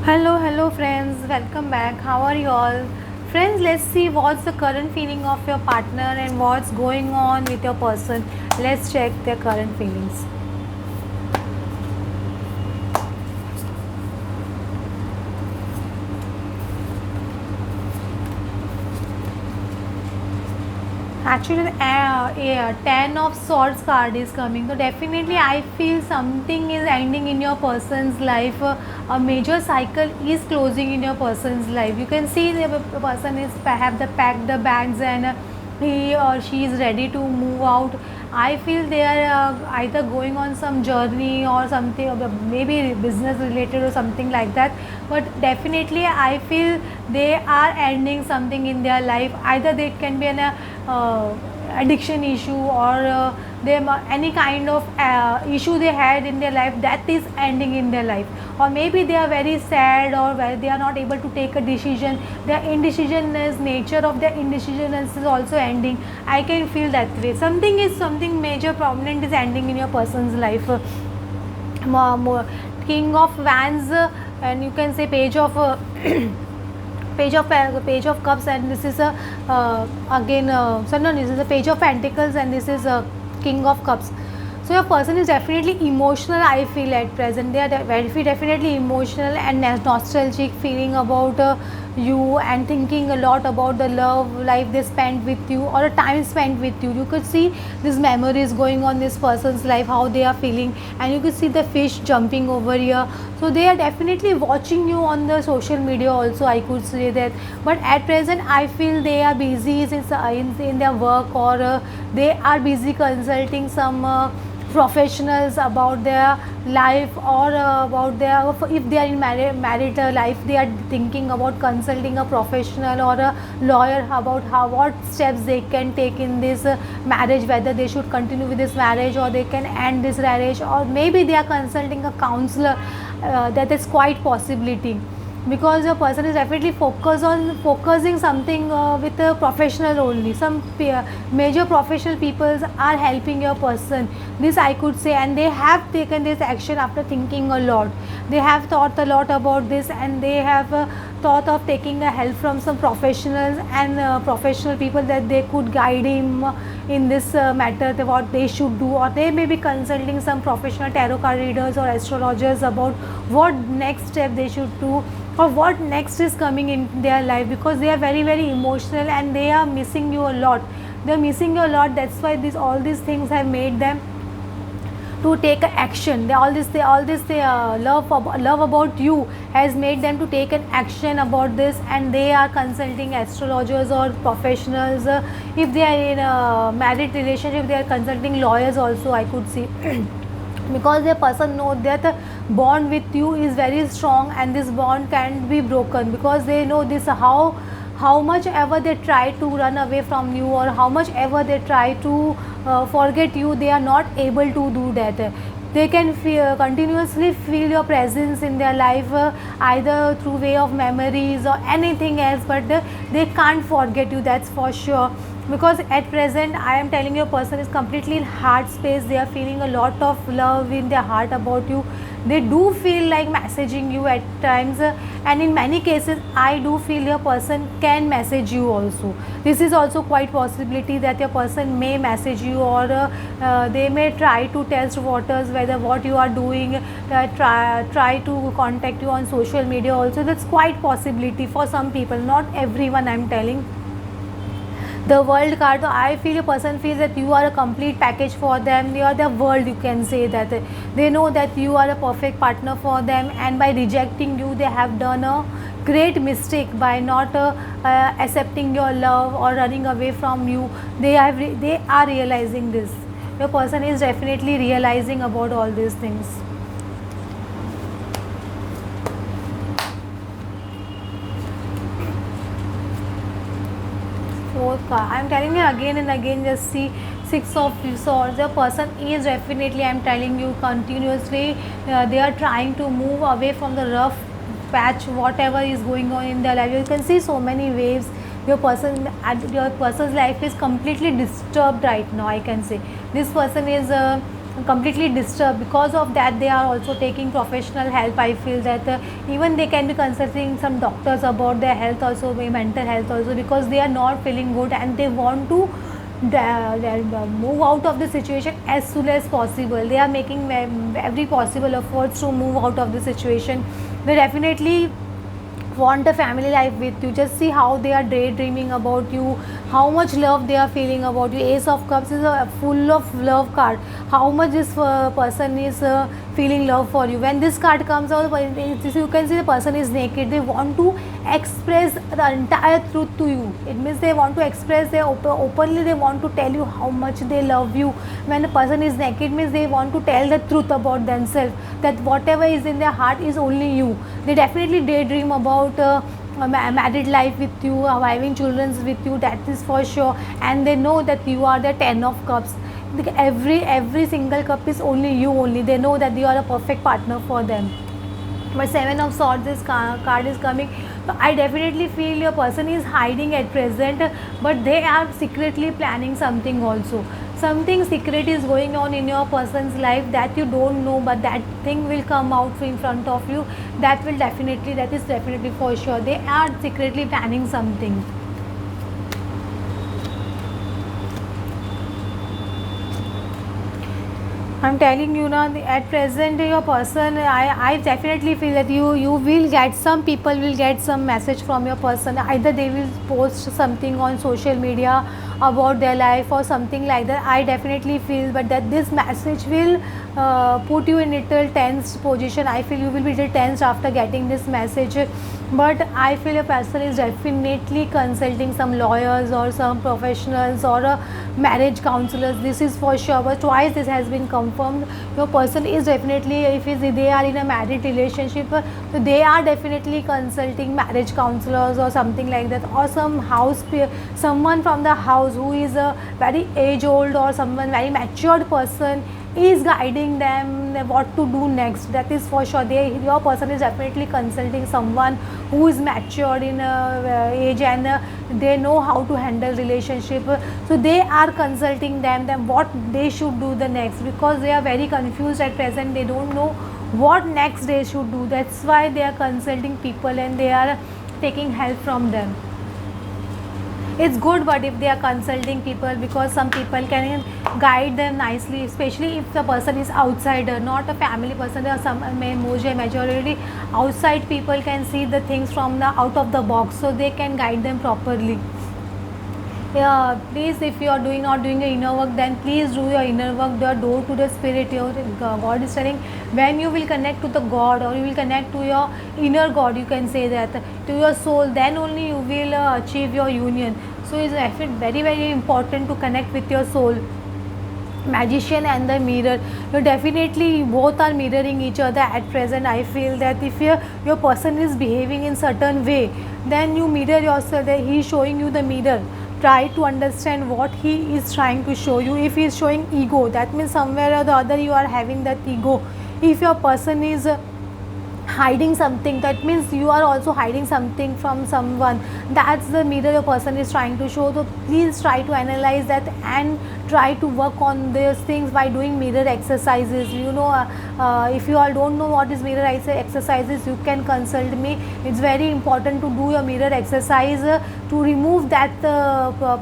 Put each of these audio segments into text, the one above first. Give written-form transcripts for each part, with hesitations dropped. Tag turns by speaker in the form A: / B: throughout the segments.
A: Hello friends, welcome back. How are you all? Friends, let's see what's the current feeling of your partner and what's going on with your person. Let's check their current feelings. Actually, yeah, 10 of swords card is coming. So definitely I feel something is ending in your person's life. A major cycle is closing in your person's life. You can see the person is have the packed the bags and he or she is ready to move out. I feel they are either going on some journey or something, maybe business related or something like that. But definitely I feel they are ending something in their life. Either they can be an addiction issue or any kind of issue they had in their life that is ending in their life, or maybe they are very sad or where they are not able to take a decision. Their indecisionness, nature of their indecisionness is also ending. I can feel that way. Something major prominent is ending in your person's life. King of Wands, and you can say page of page of cups, and this is a again so no, this is a page of pentacles, and this is a king of cups. So your person is definitely emotional. I feel at present they are definitely emotional and nostalgic, feeling about you and thinking a lot about the love life they spent with you or a time spent with you. You could see these memories going on this person's life, how they are feeling, and you could see the fish jumping over here. So they are definitely watching you on the social media also, I could say that. But at present I feel they are busy in their work, or they are busy consulting some professionals about their life, or about their, if they are in marital life, they are thinking about consulting a professional or a lawyer about what steps they can take in this marriage, whether they should continue with this marriage or they can end this marriage, or maybe they are consulting a counselor. That is quite possibility, because your person is definitely focusing something with a professional only. Some major professional people are helping your person, this I could say, and they have taken this action after thinking a lot. They have thought a lot about this, and they have thought of taking a help from some professionals and professional people, that they could guide him in this matter, what they should do, or they may be consulting some professional tarot card readers or astrologers about what next step they should do, or what next is coming in their life, because they are very emotional and they are missing you a lot. They are missing you a lot. That's why all these things have made them to take action. Love about you has made them to take an action about this, and they are consulting astrologers or professionals. If they are in a married relationship, they are consulting lawyers also, I could see. Because their person knows that the bond with you is very strong, and this bond can be broken, because they know this, how much ever they try to run away from you, or how much ever they try to forget you, they are not able to do that. They can continuously feel your presence in their life, either through way of memories or anything else, but they can't forget you, that's for sure. Because at present I am telling you, a person is completely in heart space. They are feeling a lot of love in their heart about you. They do feel like messaging you at times, and in many cases I do feel your person can message you also. This is also quite possibility that your person may message you, or they may try to test waters whether what you are doing, try to contact you on social media also. That's quite possibility for some people, not everyone, I'm telling. The world card, so I feel a person feels that you are a complete package for them. You are the world, you can say that. They know that you are a perfect partner for them, and by rejecting you they have done a great mistake by not accepting your love or running away from you. They are realizing this. Your person is definitely realizing about all these things. Fourth card, I'm telling you again and again, just see six of swords. The person is definitely, I'm telling you continuously, they are trying to move away from the rough patch, whatever is going on in their life. You can see so many waves. Your person's life is completely disturbed right now, I can say. This person is completely disturbed. Because of that they are also taking professional help. I feel that even they can be consulting some doctors about their health also, mental health also, because they are not feeling good and they want to move out of the situation as soon as possible. They are making every possible efforts to move out of the situation. They definitely want a family life with you. Just see how they are daydreaming about you, how much love they are feeling about you. Ace of Cups is a full of love card. How much this person is feeling love for you. When this card comes out, you can see the person is naked. They want to express the entire truth to you. It means they want to express their openly, they want to tell you how much they love you. When a person is naked means they want to tell the truth about themselves, that whatever is in their heart is only you. They definitely daydream about a married life with you, having children with you, that is for sure. And they know that you are the 10 of Cups. Every single cup is only you only. They know that you are a perfect partner for them. But Seven of Swords, this card is coming. So I definitely feel your person is hiding at present, but they are secretly planning something also. Something secret is going on in your person's life that you don't know, but that thing will come out in front of you. That is definitely for sure. They are secretly planning something. I'm telling you now, at present your person, I definitely feel that you will get, some people will get some message from your person. Either they will post something on social media about their life or something like that. I definitely feel, but that this message will put you in little tense position. I feel you will be little tense after getting this message. But I feel a person is definitely consulting some lawyers or some professionals or marriage counselors. This is for sure. But twice this has been confirmed. Your person is definitely, if they are in a married relationship, so they are definitely consulting marriage counselors or something like that, or someone from the house who is a very age old or someone very matured person is guiding them what to do next. That is for sure. Your person is definitely consulting someone who is matured in age and they know how to handle relationship. So they are consulting them what they should do the next, because they are very confused at present. They don't know what next they should do. That's why they are consulting people and they are taking help from them. It's good, but if they are consulting people, because some people can guide them nicely, especially if the person is outsider, not a family person. There are some majority outside people can see the things from the out of the box, so they can guide them properly. Yeah, please, if you are not doing your inner work, then please do your inner work. The door to the spirit, your God is telling, when you will connect to the God, or you will connect to your inner God, you can say that, to your soul, then only you will achieve your union. So it's very important to connect with your soul. Magician and the mirror, you definitely both are mirroring each other at present. I feel that if your person is behaving in certain way, then you mirror yourself, that he is showing you the mirror. Try to understand what he is trying to show you. If he is showing ego, that means somewhere or the other you are having that ego. If your person is hiding something, that means you are also hiding something from someone. That's the mirror your person is trying to show. So please try to analyze that and try to work on these things by doing mirror exercises. If you all don't know what is mirror exercises, you can consult me. It's very important to do your mirror exercise to remove that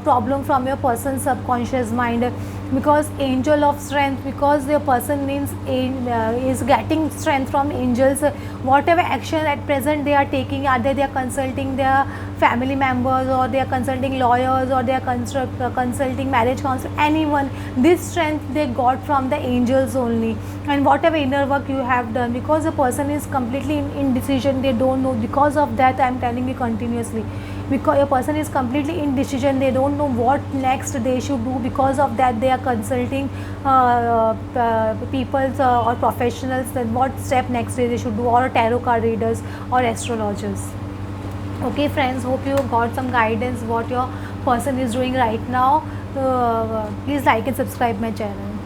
A: problem from your person's subconscious mind. Because angel of strength, because your person is getting strength from angels. Whatever action at present they are taking, either they are consulting their family members, or they are consulting lawyers, or they are consulting marriage counsel, anyone, this strength they got from the angels only. And whatever inner work you have done, because the person is completely in indecision, they don't know. Because of that I am telling you continuously, because your person is completely indecision, they don't know what next they should do. Because of that they are consulting people or professionals, that what step next they should do, or tarot card readers or astrologers. Okay friends, hope you got some guidance what your person is doing right now. Please like and subscribe my channel.